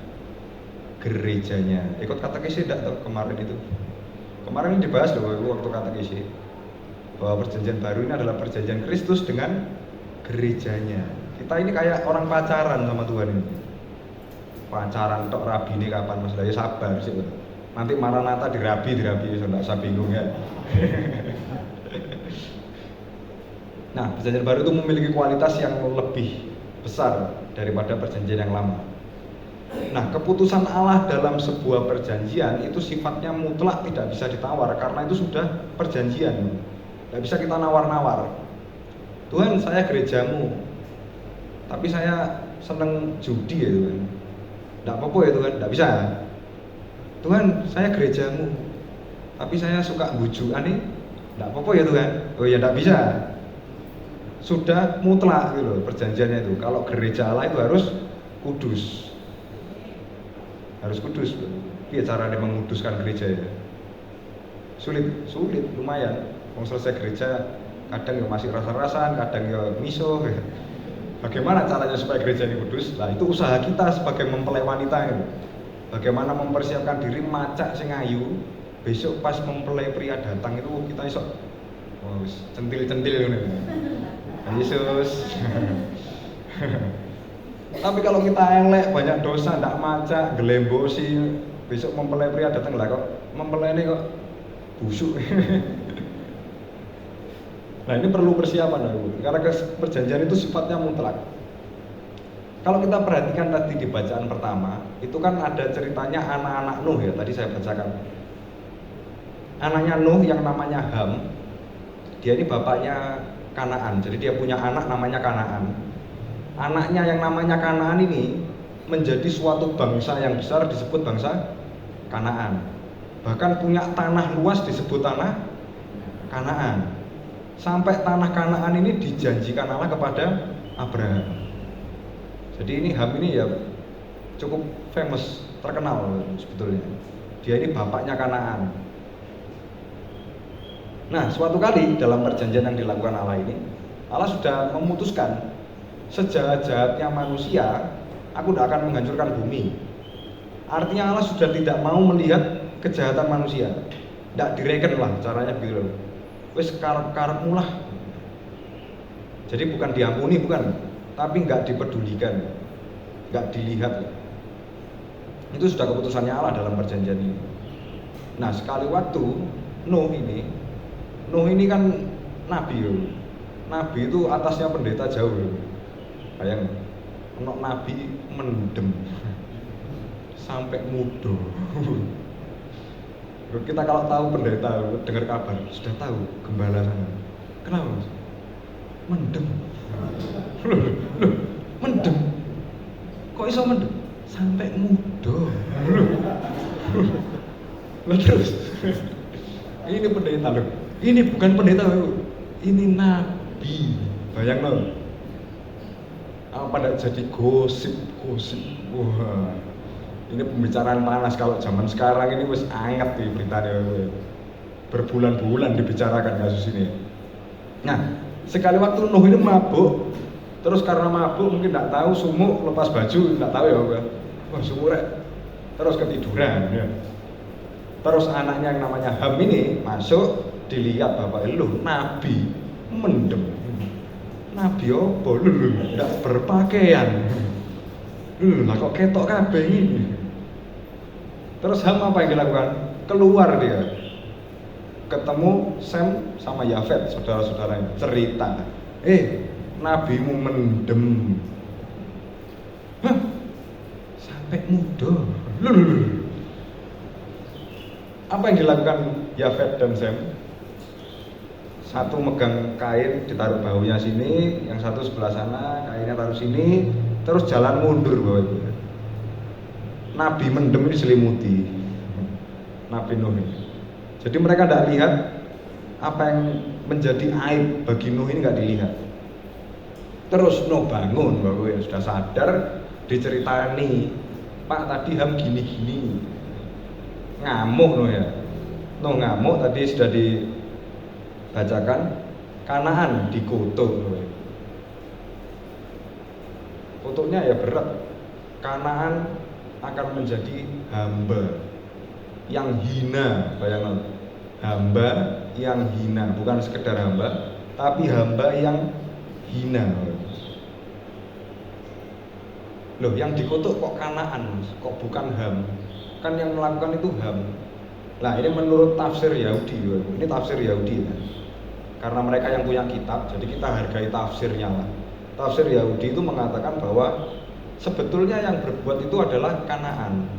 gerejanya. Ikut katekisi tidak tahu kemarin itu? Kemarin ini dibahas loh waktu katekisi bahwa perjanjian baru ini adalah perjanjian Kristus dengan gerejanya. Kita ini kayak orang pacaran sama Tuhan ini. Pacaran tok rabi ini kapan mas? Ya sabar sih. Nanti Maranatha dirabi so enggak usah bingung ya. Nah, perjanjian baru itu memiliki kualitas yang lebih besar daripada perjanjian yang lama. Nah, keputusan Allah dalam sebuah perjanjian itu sifatnya mutlak, tidak bisa ditawar karena itu sudah perjanjian. Tidak bisa kita nawar-nawar. Tuhan, saya gerejamu, tapi saya seneng judi ya Tuhan. Tidak apa-apa ya Tuhan, tidak bisa. Tuhan, saya gerejamu, tapi saya suka bujukan nih. Tidak apa-apa ya Tuhan. Oh ya tidak bisa. Sudah mutlak gitu loh perjanjiannya itu. Kalau gereja Allah itu harus kudus. Harus kudus. Dia caranya menguduskan gereja ya. Sulit lumayan. Mau selesai gereja kadang ya masih rasa-rasan, kadang ya miso. Bagaimana caranya supaya gereja ini kudus? Nah itu usaha kita sebagai mempelai wanita ini. Bagaimana mempersiapkan diri macak sing ayu, besok pas mempelai pria datang itu kita iso centil-centil ini. Yesus. Tapi kalau kita elek, banyak dosa, ndak macak, gelembosi, besok mempelai pria datang lah kok mempelai ini kok busuk. Nah ini perlu persiapan karena perjanjian itu sifatnya mutlak. Kalau kita perhatikan tadi di bacaan pertama, itu kan ada ceritanya anak-anak Nuh ya, tadi saya bacakan. Anaknya Nuh yang namanya Ham, dia ini bapaknya Kanaan, jadi dia punya anak namanya Kanaan. Anaknya yang namanya Kanaan ini menjadi suatu bangsa yang besar disebut bangsa Kanaan. Bahkan punya tanah luas disebut tanah Kanaan. Sampai tanah Kanaan ini dijanjikan Allah kepada Abraham. Jadi ini Ham ini ya cukup famous, terkenal sebetulnya. Dia ini bapaknya Kanaan. Nah, suatu kali dalam perjanjian yang dilakukan Allah ini, Allah sudah memutuskan sejahat-jahatnya manusia, aku tidak akan menghancurkan bumi. Artinya Allah sudah tidak mau melihat kejahatan manusia. Tidak direken lah caranya begitu. Wes karep-karepmu lah. Jadi bukan diampuni, bukan, tapi nggak dipedulikan, nggak dilihat. Itu sudah keputusannya Allah dalam perjanjian ini. Nah sekali waktu Nuh ini kan nabi. Nabi itu atasnya pendeta jauh. Bayang, ono nabi mendem sampai mudo. Kita kalau tahu pendeta, dengar kabar, sudah tahu gembala sana. Kenapa? Mendem. Loh, mendem. Kok iso mendem? Sampai mudo. Loh terus. Ini pendeta loh. Ini bukan pendeta loh. Ini nabi. Bayang loh. Apa tidak jadi gosip. Wah. Ini pembicaraan panas kalau zaman sekarang ini wis anget nih beritanya. Berbulan-bulan dibicarakan kasus ini. Nah, sekali waktu Nuh ini mabuk, terus karena mabuk mungkin tidak tahu sumuk lepas baju, tidak tahu ya, wah sumuk rek, terus ketiduran. Ya. Terus anaknya yang namanya Ham ini masuk, dilihat bapak lu nabi mendem. Nabi apa lu tidak berpakaian. Lah kok ketok kabeh ini. Terus Ham apa yang dilakukan? Keluar dia. Ketemu Sem sama Yafet, saudara-saudaranya, cerita. Nabimu mendem. Hah? Sampai muda. Apa yang dilakukan Yafet dan Sem? Satu megang kain ditaruh bahunya sini, yang satu sebelah sana, kainnya taruh sini, terus jalan mundur Bapak Ibu. Nabi mendem ini selimuti Nabi Nuh ini. Jadi mereka tidak lihat apa yang menjadi aib bagi Nuh ini, nggak dilihat. Terus Nuh bangun Bapak Ibu, sudah sadar, diceritani, Pak tadi Ham gini-gini, ngamuk Nuh ya. Nuh ngamuk tadi sudah dibacakan, Kanaan dikutuk. Kutuknya ya berat. Kanaan akan menjadi hamba yang hina, bayangkan, hamba yang hina, bukan sekedar hamba, tapi hamba yang hina. Loh, yang dikutuk kok Kanaan, kok bukan Ham? Kan yang melakukan itu Ham. Nah, ini menurut tafsir Yahudi, ini tafsir Yahudi kan? Karena mereka yang punya kitab, jadi kita hargai tafsirnya lah. Tafsir Yahudi itu mengatakan bahwa sebetulnya yang berbuat itu adalah Kanaan.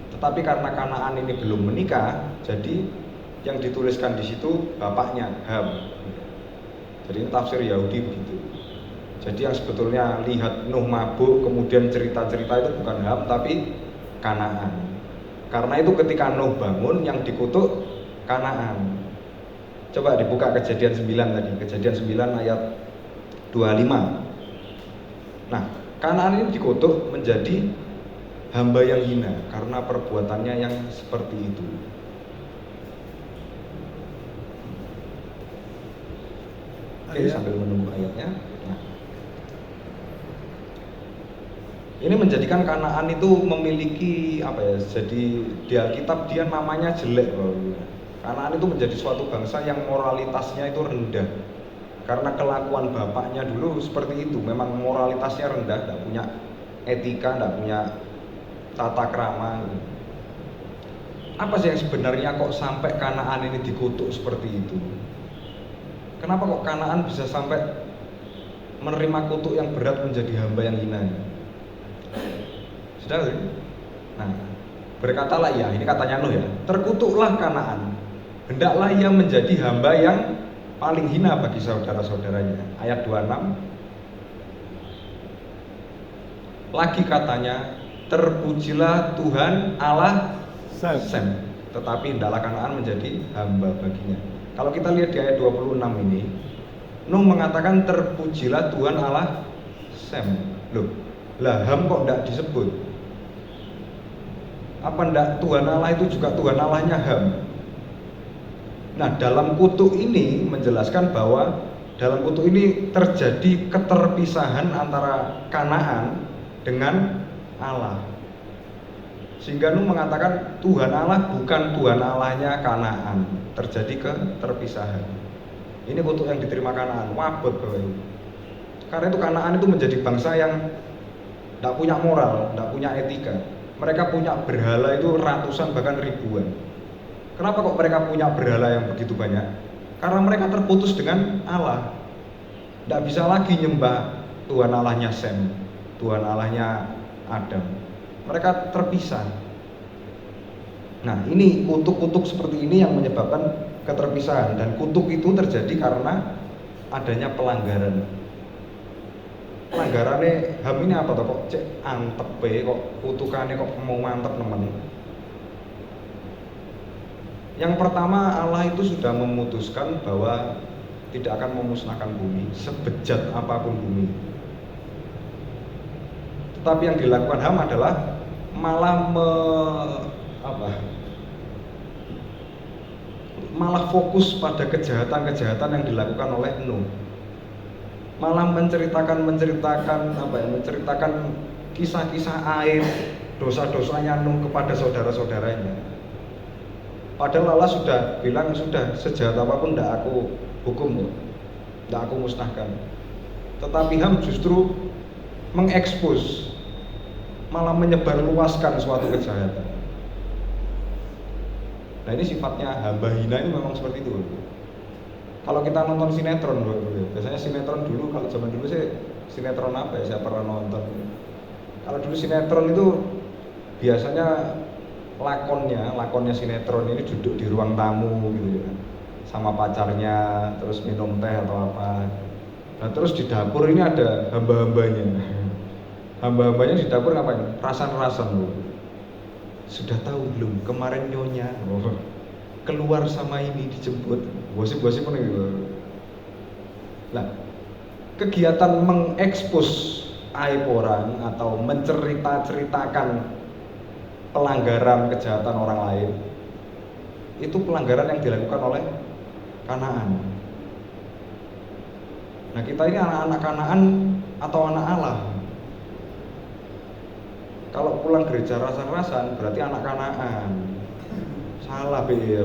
Tetapi karena Kanaan ini belum menikah, jadi yang dituliskan di situ bapaknya Ham. Jadi ini tafsir Yahudi begitu. Jadi yang sebetulnya lihat Nuh mabuk kemudian cerita-cerita itu bukan Ham tapi Kanaan. Karena itu ketika Nuh bangun yang dikutuk Kanaan. Coba dibuka Kejadian 9 tadi, Kejadian 9 ayat 25. Nah, Kanaan ini dikutuk menjadi hamba yang hina karena perbuatannya yang seperti itu. Oke, sambil menunggu ayatnya. Nah, ini menjadikan Kanaan itu memiliki apa ya? Jadi di Alkitab dia namanya jelek. Kanaan itu menjadi suatu bangsa yang moralitasnya itu rendah. Karena kelakuan bapaknya dulu seperti itu, memang moralitasnya rendah, tidak punya etika, tidak punya tata krama. Apa sih yang sebenarnya kok sampai Kanaan ini dikutuk seperti itu? Kenapa kok Kanaan bisa sampai menerima kutuk yang berat menjadi hamba yang hina? Sudah, nah berkatalah ia, ini katanya Nuh ya, terkutuklah Kanaan, hendaklah ia menjadi hamba yang paling hina bagi saudara-saudaranya. Ayat 26. Lagi katanya, terpujilah Tuhan Allah Sem, tetapi hendaklah Kanaan menjadi hamba baginya. Kalau kita lihat di ayat 26 ini, Nuh mengatakan terpujilah Tuhan Allah Sem. Loh, lah Ham kok tidak disebut? Apa ndak Tuhan Allah itu juga Tuhan Allahnya Ham? Nah, dalam kutuk ini menjelaskan bahwa dalam kutuk ini terjadi keterpisahan antara Kanaan dengan Allah. Sehingga Nuh mengatakan Tuhan Allah bukan Tuhan Allahnya Kanaan. Terjadi keterpisahan. Ini kutuk yang diterima Kanaan, wabot Bapak Ibu. Karena itu Kanaan itu menjadi bangsa yang tidak punya moral, tidak punya etika. Mereka punya berhala itu ratusan bahkan ribuan. Kenapa kok mereka punya berhala yang begitu banyak? Karena mereka terputus dengan Allah. Tidak bisa lagi nyembah Tuhan Allahnya Sem, Tuhan Allahnya Adam. Mereka terpisah. Nah, ini kutuk-kutuk seperti ini yang menyebabkan keterpisahan, dan kutuk itu terjadi karena adanya pelanggaran. Pelanggarannya HAM ini apa toh, kok cek antep kok kutukannya kok mau mantep nemen. Yang pertama, Allah itu sudah memutuskan bahwa tidak akan memusnahkan bumi sebejat apapun bumi. Tetapi yang dilakukan HAM adalah malah malah fokus pada kejahatan-kejahatan yang dilakukan oleh Nuh. Malah menceritakan kisah-kisah aib dosa-dosanya Nuh kepada saudara-saudaranya. Padahal Allah sudah bilang, sudah sejahat apapun tidak aku hukum, tidak aku musnahkan. Tetapi HAM justru mengekspos, malah menyebarluaskan suatu kejahatan. Nah, ini sifatnya hamba hina ini memang seperti itu. Kalau kita nonton sinetron biasanya sinetron dulu, kalau zaman dulu sih sinetron apa ya, saya pernah nonton. Kalau dulu sinetron itu biasanya lakonnya sinetron ini duduk di ruang tamu gitu kan, sama pacarnya, terus minum teh atau apa. Nah, terus di dapur ini ada hamba-hambanya. Hamba-hambanya di dapur ngapain? Rasan-rasan loh. Sudah tahu belum kemarin nyonya keluar sama ini dijemput, gosip-gosip nih gitu. Nah, kegiatan mengekspos aib orang atau menceritakan pelanggaran kejahatan orang lain, itu pelanggaran yang dilakukan oleh Kanaan. Nah, kita ini anak-anak Kanaan atau anak Allah? Kalau pulang gereja rasan-rasan berarti anak Kanaan. Salah ya,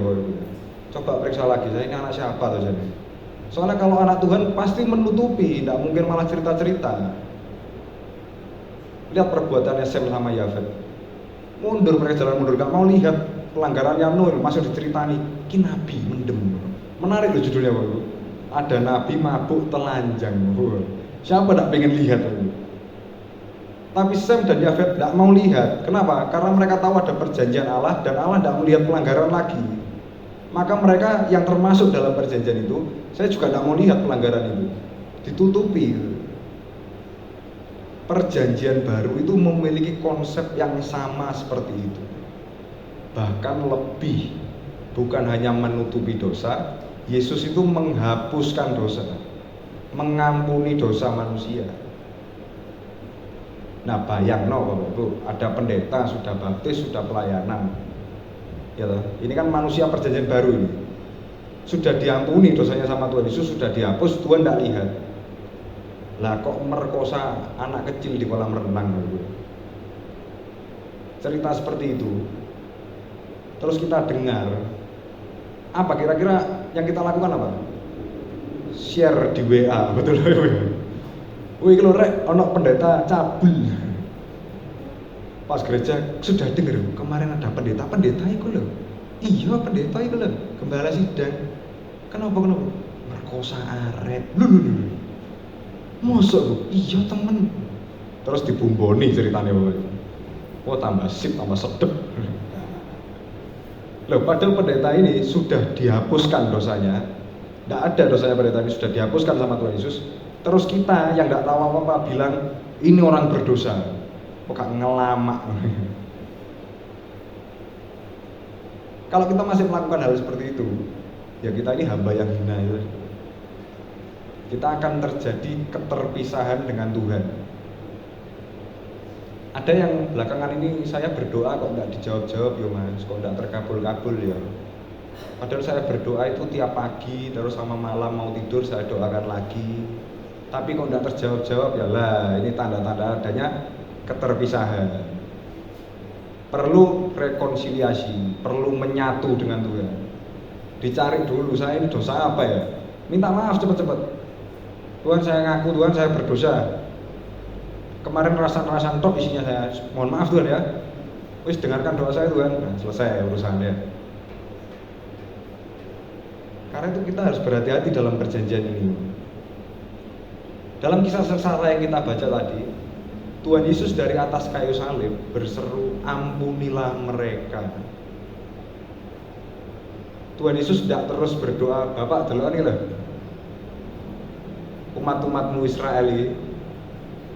coba periksa lagi, saya ini anak siapa tuh jadi. Soalnya kalau anak Tuhan pasti menutupi, tidak mungkin malah cerita-cerita. Lihat perbuatannya Sem sama Yafet, mundur, mereka jalan mundur, gak mau lihat pelanggarannya Nuh, masih diceritani. Ki nabi mendem, menarik loh judulnya Bapak. Ada nabi mabuk telanjang, siapa tidak pengen lihat? Tapi Sem dan Yafet tidak mau lihat. Kenapa? Karena mereka tahu ada perjanjian Allah dan Allah tidak melihat pelanggaran lagi. Maka mereka yang termasuk dalam perjanjian itu, saya juga tidak mau lihat pelanggaran itu. Ditutupi. Perjanjian baru itu memiliki konsep yang sama seperti itu. Bahkan lebih. Bukan hanya menutupi dosa, Yesus itu menghapuskan dosa, mengampuni dosa manusia. Nah, bayang Bapak Ibu, ada pendeta sudah baptis, sudah pelayanan. Ya, ini kan manusia perjanjian baru ini. Sudah diampuni dosanya sama Tuhan Yesus, sudah dihapus, Tuhan tidak lihat. Lah kok merkosa anak kecil di kolam renang Bapak. Cerita seperti itu. Terus kita dengar, apa kira-kira yang kita lakukan apa? Share di WA, betul Bapak. Wih kalau rek, ono pendeta cabul. Pas gereja sudah dengar kemarin ada pendeta itu loh. Iya pendeta itu loh, gembala sidang. Kenapa? Merkosa arep. Lu. Mosok lu? Iya temen. Terus dibumboni ceritanya Bapak. Oh tambah sip, tambah sedep. Loh, padahal pendeta ini sudah dihapuskan dosanya. Tidak ada dosanya pendeta ini, sudah dihapuskan sama Tuhan Yesus. Terus kita yang nggak tahu apa-apa bilang ini orang berdosa, kok gak ngelamak. Kalau kita masih melakukan hal seperti itu, ya kita ini hamba yang hina ya. Kita akan terjadi keterpisahan dengan Tuhan. Ada yang belakangan ini saya berdoa kok nggak dijawab-jawab ya Mas, kok nggak terkabul-kabul ya. Padahal saya berdoa itu tiap pagi, terus sama malam mau tidur saya doakan lagi. Tapi kok tidak terjawab-jawab, ya lah ini tanda-tanda adanya keterpisahan. Perlu rekonsiliasi, perlu menyatu dengan Tuhan. Dicari dulu, saya ini dosa apa ya? Minta maaf cepat-cepat. Tuhan saya ngaku, Tuhan saya berdosa. Kemarin rasan-rasan tok isinya saya, mohon maaf Tuhan ya. Wis dengarkan doa saya Tuhan, nah, selesai urusannya. Karena itu kita harus berhati-hati dalam perjanjian ini. Dalam kisah sengsara yang kita baca tadi, Tuhan Yesus dari atas kayu salib berseru, ampunilah mereka. Tuhan Yesus tidak terus berdoa, Bapak delok lah, umat-umatmu Israel ini,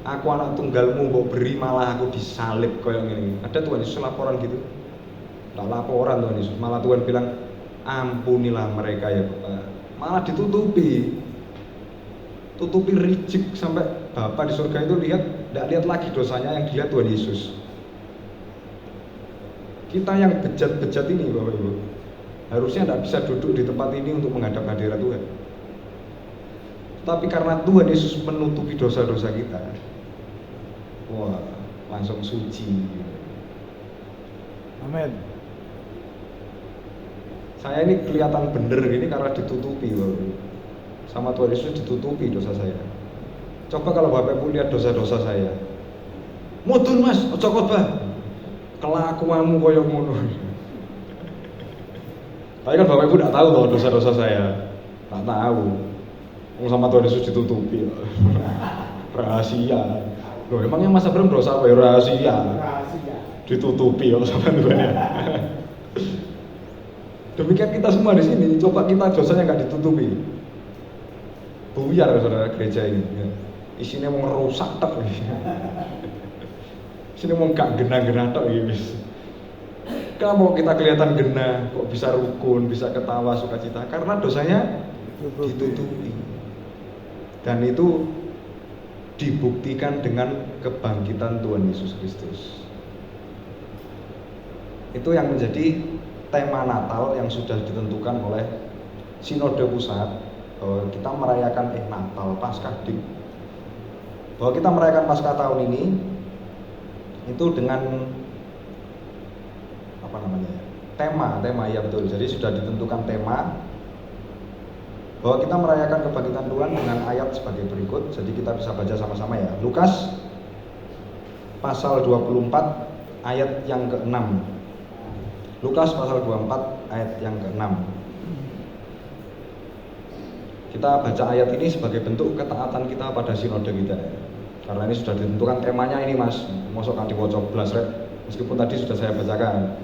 aku anak tunggalmu mbok beri malah aku disalib koyo ngene. Ada Tuhan Yesus laporan gitu? Tak laporan Tuhan Yesus, malah Tuhan bilang, ampunilah mereka ya Bapak. Malah ditutupi reject sampai Bapa di surga itu tidak lihat lagi dosanya, yang dilihat Tuhan Yesus. Kita yang bejat-bejat ini Bapak Ibu, harusnya tidak bisa duduk di tempat ini untuk menghadap hadirat Tuhan. Tapi karena Tuhan Yesus menutupi dosa-dosa kita, wah, langsung suci. Amin. Saya ini kelihatan bener gini karena ditutupi Bapak Ibu. Sama Tuhan Yesus ditutupi dosa saya. Coba kalau Bapak Ibu lihat dosa-dosa saya, mudun mas, ojo khotbah, kelakuanmu koyo ngono. Tapi kan Bapak Ibu tidak tahu bahwa dosa-dosa saya, tak tahu. Sama Tuhan Yesus ditutupi, rahasia. Loh, emangnya Mas Abram dosa apa ya? Rahasia. Ditutupi sama Tuhan ya. Demikian kita semua di sini, coba kita dosanya nggak ditutupi. Buyar saudara gereja ini, isinya mau ngerusak tak, isinya mau gak genah-genah tak gitu. Kalau kita kelihatan genah, kok bisa rukun, bisa ketawa, sukacita, karena dosanya ditutupi. Dan itu dibuktikan dengan kebangkitan Tuhan Yesus Kristus. Itu yang menjadi tema Natal yang sudah ditentukan oleh Sinode Pusat. Bahwa kita merayakan Natal, Paskah Dik. Bahwa kita merayakan Paskah tahun ini itu dengan tema ya betul. Jadi sudah ditentukan tema bahwa kita merayakan kebangkitan Tuhan dengan ayat sebagai berikut. Jadi kita bisa baca sama-sama ya. Lukas pasal 24 ayat yang ke-6. Lukas pasal 24 ayat yang ke-6. Kita baca ayat ini sebagai bentuk ketaatan kita pada sinode kita ya. Karena ini sudah ditentukan temanya ini mas, mosok kan diwaca blas rek, meskipun tadi sudah saya bacakan.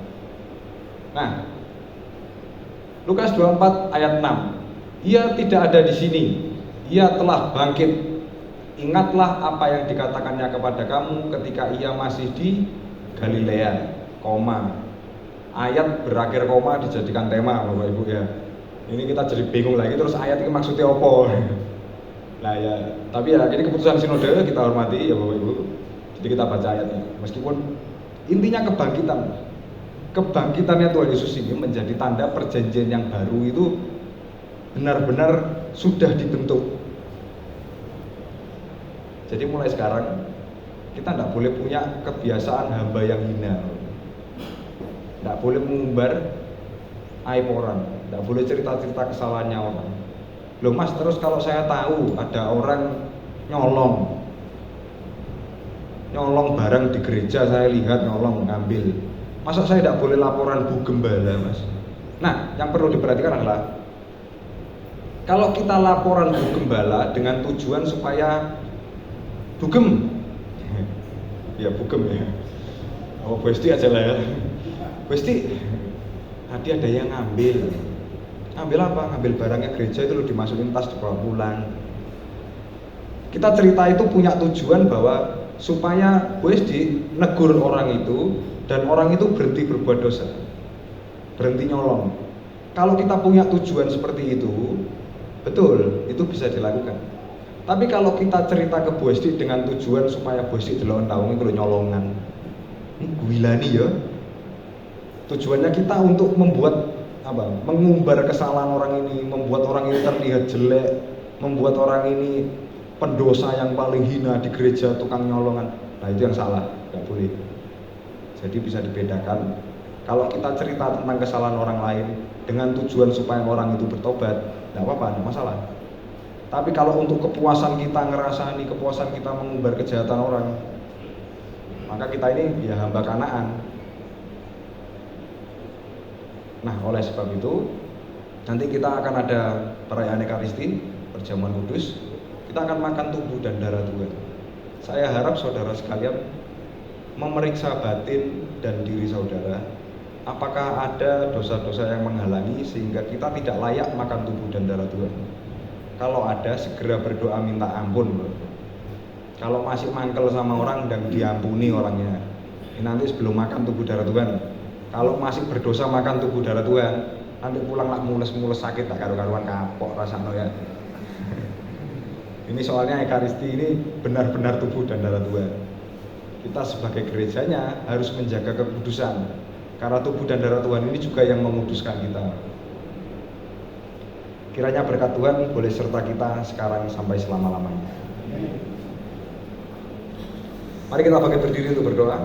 Nah, Lukas 24 ayat 6. Ia tidak ada di sini, ia telah bangkit. Ingatlah apa yang dikatakannya kepada kamu ketika ia masih di Galilea, ayat berakhir koma dijadikan tema Bapak Ibu ya. Ini kita jadi bingung lagi, terus ayat ini maksudnya apa? Nah ya, tapi ya ini keputusan sinode kita hormati ya Bapak Ibu. Jadi kita baca ayatnya. Meskipun intinya kebangkitannya Tuhan Yesus ini menjadi tanda perjanjian yang baru itu benar-benar sudah dibentuk. Jadi mulai sekarang kita tidak boleh punya kebiasaan hamba yang hina. Tidak boleh mengumbar aib orang, tidak boleh cerita-cerita kesalahannya orang. Loh mas, terus kalau saya tahu ada orang nyolong barang di gereja, saya lihat nyolong, ngambil, masa saya tidak boleh laporan Bu Gembala mas? Nah, yang perlu diperhatikan adalah kalau kita laporan Bu Gembala dengan tujuan supaya Bugem ya Bugem ya, oh Bu Esti aja lah ya, Bu Esti tadi ada yang ngambil apa? Ngambil barangnya gereja itu loh, dimasukin tas dibawa pulang. Kita cerita itu punya tujuan bahwa supaya Esti negur orang itu dan orang itu berhenti berbuat dosa, berhenti nyolong. Kalau kita punya tujuan seperti itu, betul, itu bisa dilakukan. Tapi kalau kita cerita ke Bu Esti dengan tujuan supaya Bu Esti delok taung itu nyolongan, ini gilani ya. Tujuannya kita untuk mengumbar kesalahan orang ini, membuat orang ini terlihat jelek, membuat orang ini pendosa yang paling hina di gereja, tukang nyolongan. Nah itu yang salah, nggak boleh. Jadi bisa dibedakan. Kalau kita cerita tentang kesalahan orang lain dengan tujuan supaya orang itu bertobat, nggak apa-apa, nggak masalah. Tapi kalau untuk kepuasan kita ngerasani, kepuasan kita mengumbar kejahatan orang, maka kita ini ya hamba kanaan. Nah, oleh sebab itu nanti kita akan ada perayaan Ekaristi, perjamuan kudus. kita akan makan tubuh dan darah Tuhan. Saya harap saudara sekalian memeriksa batin dan diri saudara, apakah ada dosa-dosa yang menghalangi sehingga kita tidak layak makan tubuh dan darah Tuhan. Kalau ada, segera berdoa minta ampun. Kalau masih mangkel sama orang dan diampuni orangnya, ini nanti sebelum makan tubuh darah Tuhan. Kalau masih berdosa makan tubuh darah Tuhan, nanti pulang lah mules-mules sakit tak karu-karuan kapok rasanya ya. Ini soalnya Ekaristi ini benar-benar tubuh dan darah Tuhan. Kita sebagai gerejanya harus menjaga kekudusan, karena tubuh dan darah Tuhan ini juga yang menguduskan kita. Kiranya berkat Tuhan boleh serta kita sekarang sampai selama-lamanya. Mari kita bangkit berdiri untuk berdoa.